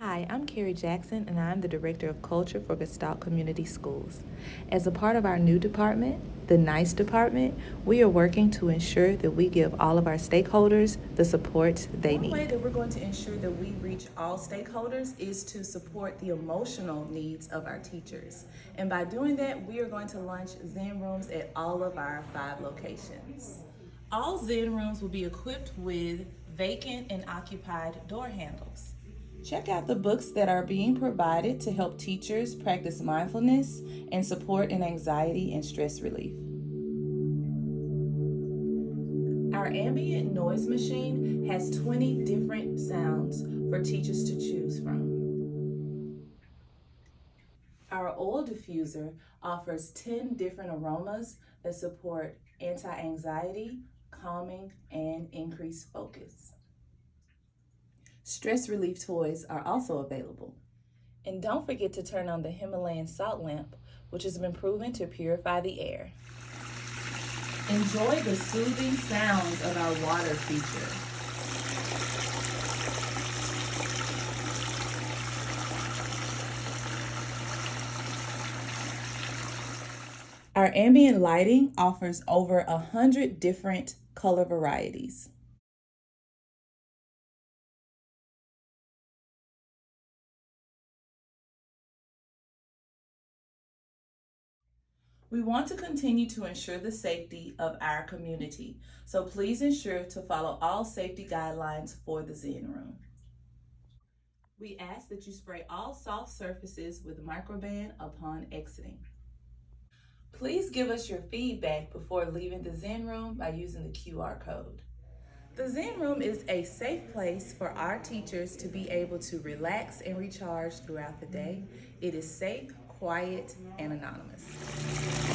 Hi, I'm Carrie Jackson, and I'm the Director of Culture for Gestalt Community Schools. As a part of our new department, the NICE department, we are working to ensure that we give all of our stakeholders the support they need. One way that we're going to ensure that we reach all stakeholders is to support the emotional needs of our teachers. And by doing that, we are going to launch Zen rooms at all of our 5 locations. All Zen rooms will be equipped with vacant and occupied door handles. Check out the books that are being provided to help teachers practice mindfulness and support in anxiety and stress relief. Our ambient noise machine has 20 different sounds for teachers to choose from. Our oil diffuser offers 10 different aromas that support anti-anxiety, calming, and increased focus. Stress relief toys are also available. And don't forget to turn on the Himalayan salt lamp, which has been proven to purify the air. Enjoy the soothing sounds of our water feature. Our ambient lighting offers over 100 different color varieties. We want to continue to ensure the safety of our community, so please ensure to follow all safety guidelines for the Zen Room. We ask that you spray all soft surfaces with Microban upon exiting. Please give us your feedback before leaving the Zen Room by using the QR code. The Zen Room is a safe place for our teachers to be able to relax and recharge throughout the day. It is safe, quiet, and anonymous.